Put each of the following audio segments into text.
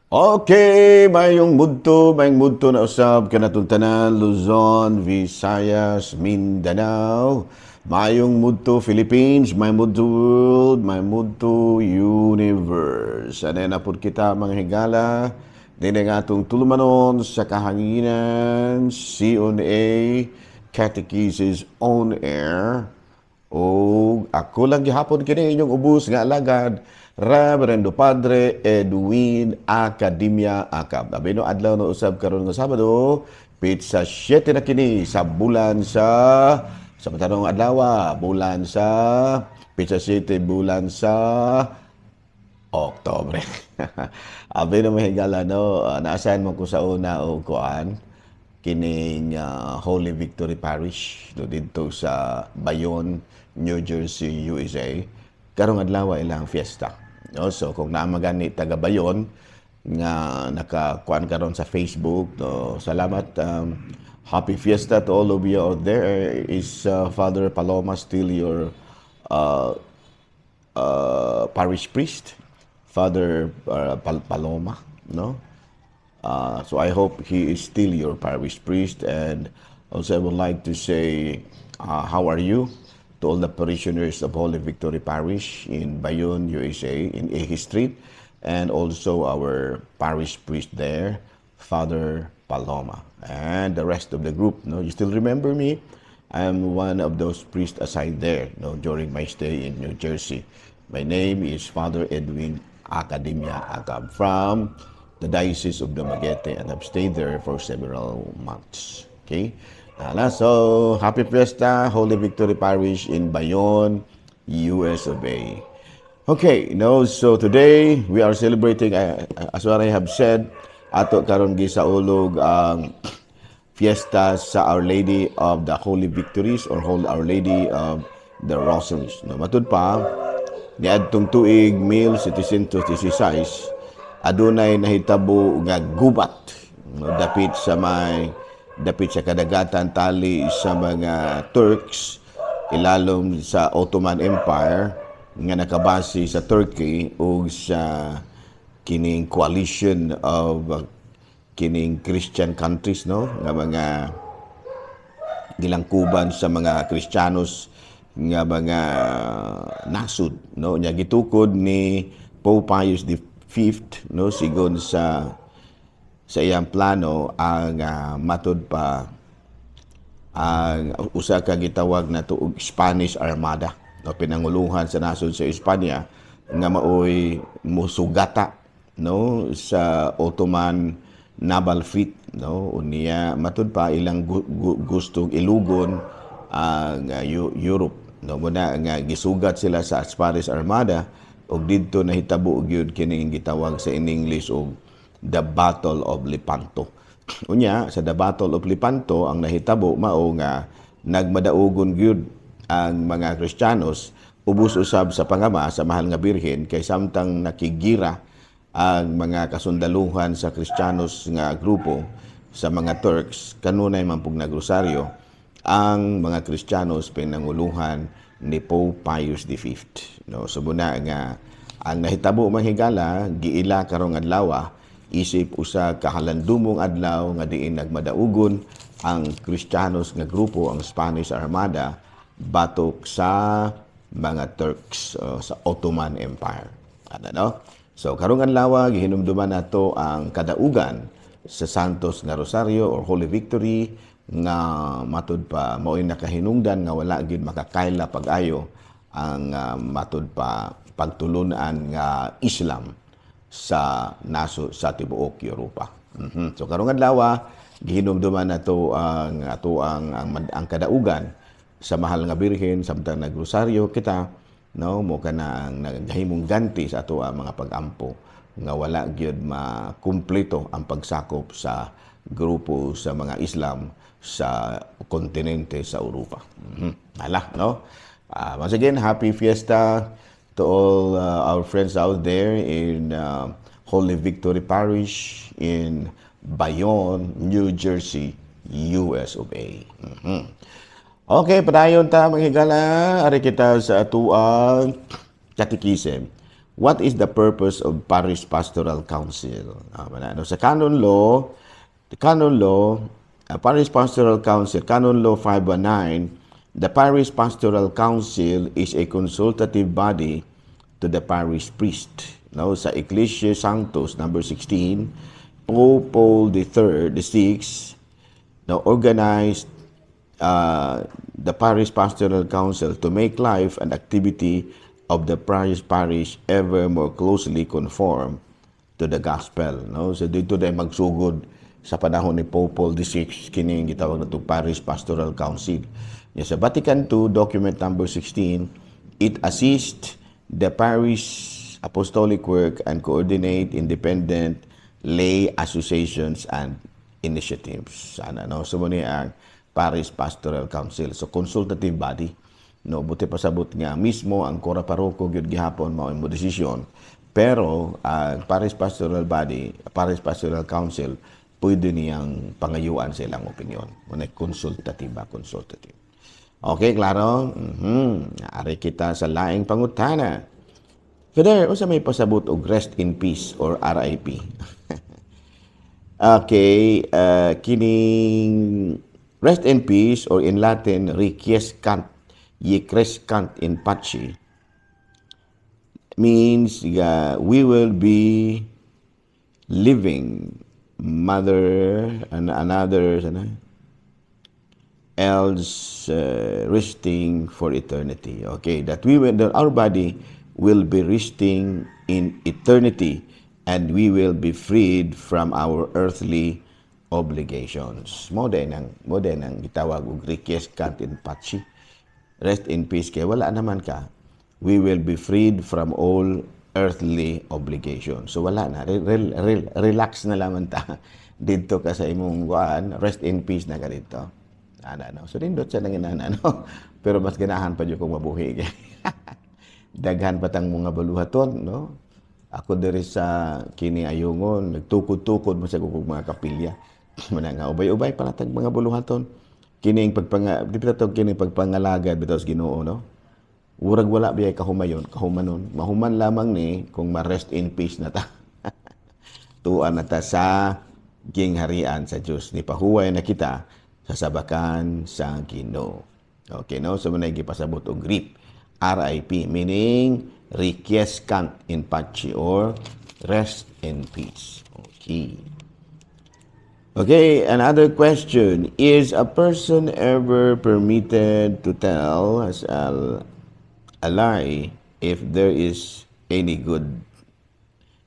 Okay, mayong mudto na usab kanatong tanan, Luzon, Visayas, Mindanao. Mayong mudto Philippines, may mudto world, may mudto universe. Ano na po kita mga higala, din nga atong tulumanon sa kahanginan, C.O.A. Catechesis on Air. O ako lang gihapon kini inyong ubos nga alagad, Reverendo Padre Edwin Academia Acab. Abino adlaw na usab karon nga Sabado, pizza 7 na kini sa bulan sa matanong adlaw, bulan sa pizza 7 bulan sa Oktobre. Abi na mahigala no, naasahan mo ko sa una o kuan kining Holy Victory Parish dito sa Bayonne, New Jersey, USA. Karong adlaw ilang fiesta. No? So kung naamagani taga Bayonne nga nakakuan karon sa Facebook, no? Salamat. Happy fiesta to all of you out there. Is Father Paloma still your uh, parish priest? Father Paloma, no? So I hope he is still your parish priest. And also I would like to say, how are you to all the parishioners of Holy Victory Parish in Bayonne, USA, in Ehi Street, and also our parish priest there, Father Paloma, and the rest of the group. No, you still remember me? I am one of those priests assigned there, no, during my stay in New Jersey. My name is Father Edwin Academia Acab from the Diocese of Dumaguete, and I've stayed there for several months. Okay? So, Happy Fiesta, Holy Victory Parish in Bayonne, US of A. Okay, so today we are celebrating, as what I have said, ato karon gisaulog ang fiesta sa Our Lady of the Holy Victories or Our Lady of the Rosaries. No, matud pa, niadtong tuig 1716, adunay nahitabo nga gubat, no, dapit sa kadagatan tali sa mga Turks, ilalom sa Ottoman Empire nga nakabase sa Turkey o sa kining coalition of kining Christian countries, no, nga mga gilangkuban sa mga Kristiyanos nga mga nasud, no, nya gitukod ni Pope Pius V, no, sigon sa iyang plano ang matud pa ang usa ka gitawag na tuog Spanish Armada, no, pinanguluhan sa nasod sa Espanya nga maoy musugata, no, sa Ottoman naval fleet, no, unya matud pa ilang gustong ilugon ang Europe, no, muna nga gisugat sila sa Spanish Armada og didto nahitabo gyud kining gitawag sa in English og the Battle of Lepanto. Unya sa the Battle of Lepanto ang nahitabo mao nga nagmadaugon gyud ang mga Kristiyanos ubos usab sa pangama sa Mahal nga Birhen kay samtang nakigira ang mga kasundaluhan sa Kristiyanos nga grupo sa mga Turks kanunay man pug nagrosaryo ang mga Kristiyanos pinanguluhan ni Pope Pius V. No, so muna nga ang nahitabo manghigala giila karong adlaw isip usa ka halandumong adlaw nga diin nagmadaugon ang Kristiyanos nga grupo, ang Spanish Armada batok sa mga Turks sa Ottoman Empire. Ano, no? So karong adlaw gihinumduman nato ang kadaugan sa Santos nga Rosario or Holy Victory nga matud pa mao'y nakahinungdan nga wala gyud makakaila pag-ayo ang matud pa pagtulunan nga Islam sa naso sa tibuok Europa. So karong adlaw gihinumduman nato ang kadaugan sa Mahal nga Birhen samtang nagrosaryo kita, no, mo kana ang naghimong ganti sa ato mga pag-ampo nga wala gyud makumpleto ang pagsakop sa grupo sa mga Islam sa kontinente sa Europa. Hala, no? Once again, happy fiesta to all our friends out there in Holy Victory Parish in Bayonne, New Jersey, US of A. Okay, padayon ta mga higala, ari kita sa atuang katikisem. What is the purpose of parish pastoral council? No, sa canon law, parish pastoral council, canon law 519, the parish pastoral council is a consultative body to the parish priest. No, sa Ecclesia Sanctus number 16, Pope Paul III, the sixth, now organized the parish pastoral council to make life and activity of the parish ever more closely conform to the gospel. No? So dito dahil magsugod sa panahon ni Pope Paul VI, kini gitawag na itong Parish Pastoral Council. Yes, sa Vatican II, document number 16, it assists the parish apostolic work and coordinate independent lay associations and initiatives. Sana, no? So muna ang Parish Pastoral Council. So consultative body. No, buti pasabot nga mismo ang Kora Paroko gyud gihapon mao mo desisyon. Pero ang Parish Pastoral Body, Parish Pastoral Council, pwede niyang pangayuan sa ilang opinion. Muna consultative. Okay, klaro? Ari kita sa laing pangutana. Father, unsa may pasabot og rest in peace or RIP? Okay, kining rest in peace or in Latin requiescat ye crescant in pace means we will be living mother and another else resting for eternity. Okay, that that our body will be resting in eternity and we will be freed from our earthly obligations. Modern ang gitawag og requiescat in pace. Rest in peace kay wala naman ka. We will be freed from all earthly obligations. So wala na, relax na lamang ta. Dito ka sa imong rest in peace na ka dito. No? So nindot siya nanginana, no? Pero mas ganahan pa dyan kung mabuhi. Daghan pa tang mga baluhaton, no? Ako diri sa kini ayungon, nagtukod-tukod mo sa kukog mga kapilya. Manang ubay-ubay para tag mga baluhaton. Kining pagpangalagad bitos Ginoo, no? Urag wala biyay kahumanon. Mahuman lamang ni kung ma-rest in peace na ta. Tuan na ta sa gingharian sa Dios. Ni pahuway na kita sa sabakan sa Ginoo. Okay, no? So manay gipasabot og RIP, meaning requiescant in pace or rest in peace. Okay. Okay, another question. Is a person ever permitted to tell as a lie if there is any good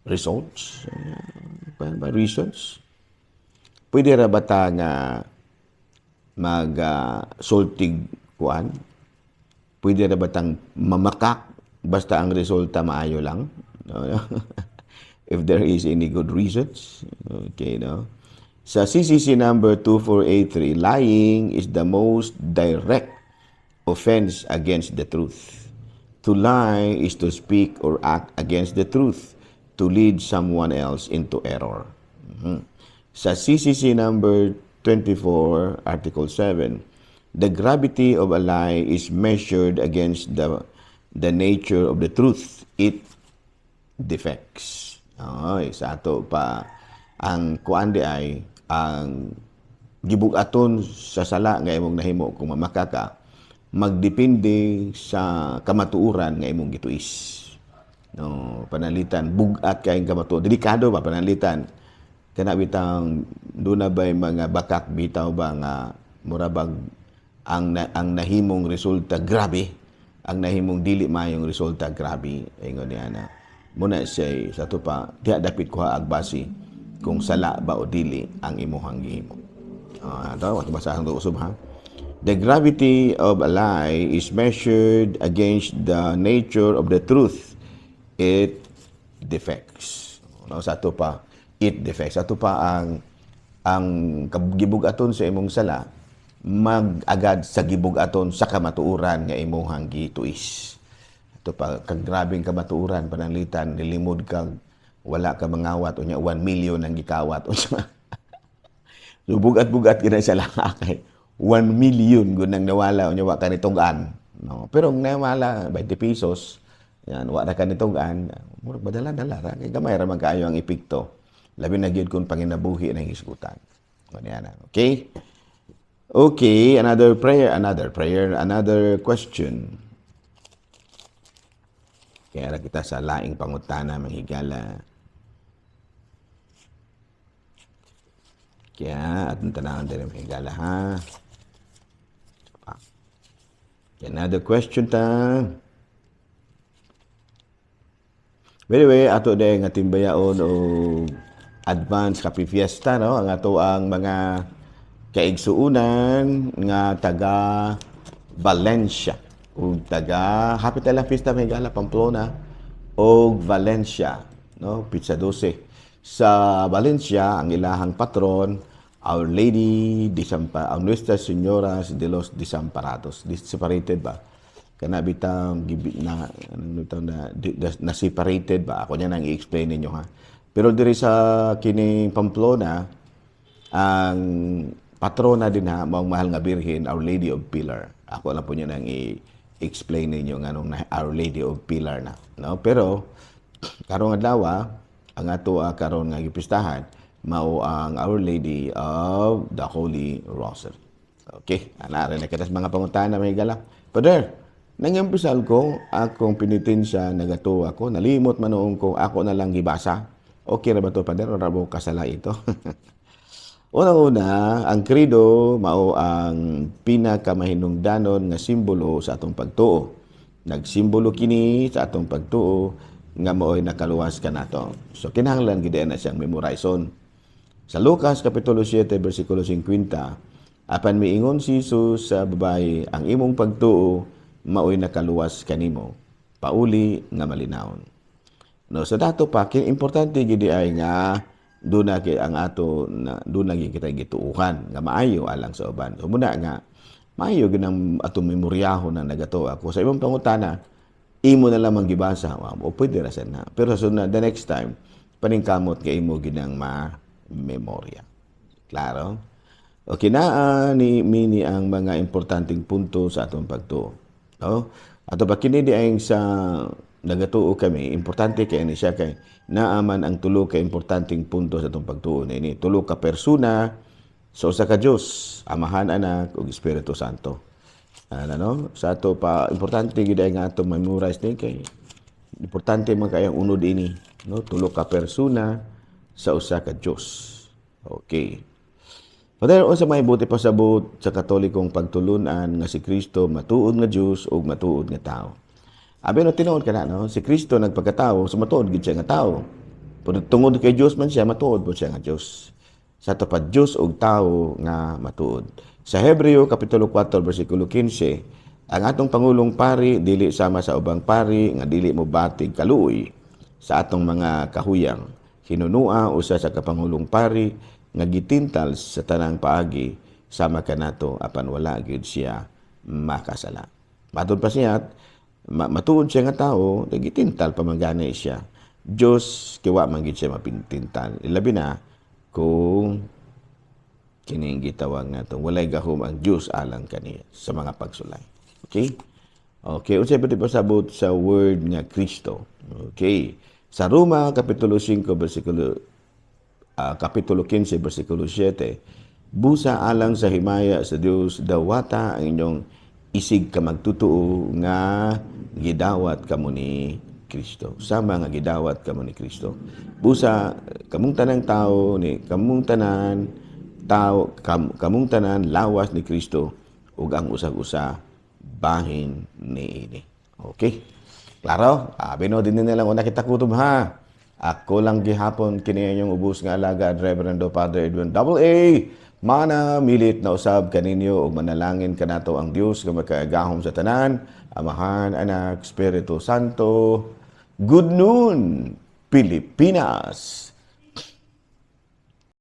results? Reasons? Pwede ra ba ta nga mag-sultig kuan? Pwede ra ba tang mamakak basta ang resulta maayo lang? If there is any good reasons? Okay, no? Sa CCC number 2483, lying is the most direct offense against the truth. To lie is to speak or act against the truth to lead someone else into error. Sa CCC number 24, Article 7, the gravity of a lie is measured against the nature of the truth it defects. Sa ato pa, ang kuan di ay ang gibugaton sa sala nga imong nahimo kung mamakaka magdepende sa kamatuoran nga imong gituis. No, panalitan bugat kay kamatuoran. Delikado ba panalitan? Kana bitang duna bay mga bakak bitaw ba nga murabag ang nahimong resulta grabe, ang nahimong dili mayong resulta grabe ingon niya na. Muna say sa to pa diha dapit ko agbasi kung sala ba o dili ang imuhang gihimo. Ito, basahan ito usub ha. The gravity of a lie is measured against the nature of the truth it defects. Sa ito pa, it defects. Sa ito pa ang gibugaton sa imong sala, mag-agad sa gibugaton sa kamatuuran nga imuhang gituis. Ito pa, kagrabing kamatuuran, pananglitan, nilimod kang wala ka mangawat o niya 1 million ang gikawat o siya. So bugat-bugat gina siya lang kay 1 million gunang nawala o niya wa ka nitugan. No, pero ang nawala 20 pesos Yan, wala ka nitugan. Murag badala-dala ra kay gamay ra man kaayo ang epekto. Labi na gyud kung panginabuhi ng hisgutan. Ganyan. Okay? Okay, another question. Kaya kita sa laing pangutana mahigala. Kaya atong tanawan din mahigala ha. Another question ta. By the way, ato din nga timbayaon o advance happy fiesta, no? Ang ato ang mga kaigsuunan nga taga Valencia o taga happy tala fiesta mahigala Pamplona o Valencia, no? Pizza 12. Sa Valencia, ang ilahang patron Our Lady ang Nuestra Señora de los Desamparados. Separated ba? Kana bitang na separated ba? Ako niya nang i-explain ninyo ha. Pero diri sa kini Pamplona, ang patrona din ha, maong mahal nga birhen, Our Lady of Pilar. Ako lang po niya nang i-explain ninyo nga nung Our Lady of Pilar na. No? Pero, karong adlaw, ang ato karon nga gipistahan, mao ang Our Lady of the Holy Rosary. Okay, anara na kita sa mga pangutana may gala. Pader, nangyampisal ko, akong pinitensya, nagato ako, nalimot manoong ko, ako na lang gibasa. Okay ra ba to, Pader? O rabo kasala ito? Unang-una, ang krido, mao ang pinakamahinungdanon nga simbolo sa atong pagtuo. Nagsimbolo kini sa atong pagtuo, nga mao'y nakaluwas ka nato. So, kinahanglan gid na siyang memorizon. Sa Lucas Kapitulo 7, versikulo 50, apan miingon si Jesus sa babae, ang imong pagtuo, mao'y nakaluwas kanimo. Pauli nga malinawon. No, sa dato pa, importante gid ay nga doon na ang ato na doon lagi kita gituuhan nga maayo alang sa uban. So, muna nga maayo ginang atong memoryaho na nagato ako sa ibang pangutana, imo na lamang gibasa o pwede ra na. Pero sa sunod, the next time, paningkamot kay imo ginang memorya. Klaro? Okay na ni mini ang mga importanteng punto sa atong pagtuo. No? Ato pa kini di ay sa nagatuo kami, importante kay ni siya kay naaman ang tulo ka importanteng punto sa atong pagtuo na ini. Tulo ka persona sa usa ka Dios, Amahan, Anak ug Espiritu Santo. No? Sa ato pa importante gid ay nga ato memorize ni kay importante man kay ang unod ini, no? Tulo ka persona sa usa ka Dios. Okay. Padayong unsa may buti pasabot sa Katolikong pagtulunan nga si Kristo matuod nga Dios ug matuod nga tao. Abi no tinuod kana no, si Kristo nagpagkatao, so matuod gid siya nga tao. Pero tungod kay Dios man siya, matuod po siya nga Dios. Sa tupad Dios ug tao nga matuod. Sa Hebreo Kapitulo 4 versikulo 15, ang atong pangulong pari dili sama sa ubang pari nga dili mo batig kaluoy sa atong mga kahuyang. Hinunua usa sa kapangulong pari nga gitintal sa tanang paagi sama kanato apan wala gyud siya makasala. Matud pa siya matuod siya nga tao, gitintal pamanggani siya. Dios kiwa man gid siya mapintintal. Ilabi na kung kining gitawag nato walay gahom ang Dios alang kaniya sa mga pagsulay. Okay? Okay, unsay pwede pasabot sa word nga Kristo. Okay. Sa Roma Kapitulo 5 Kapitulo 15 versikulo 7, busa alang sa himaya sa Dios dawata ang inyong isig ka magtutuo nga gidawat kamo ni Kristo. Sama nga gidawat kamo ni Kristo. Busa kamong tanang tao ni kamong tanan lawas ni Kristo ug ang usag-usa bahin ni ini. Okay? Klaro? Bino din nila kung nakita kutob ha. Ako lang gihapon kini yung ubos nga alaga Reverendo Padre Edwin AA. Mana milit na usab kaninyo ug manalangin kanato ang Dios nga makaagahom sa tanan, Amahan, Anak, Espiritu Santo. Good noon, Pilipinas.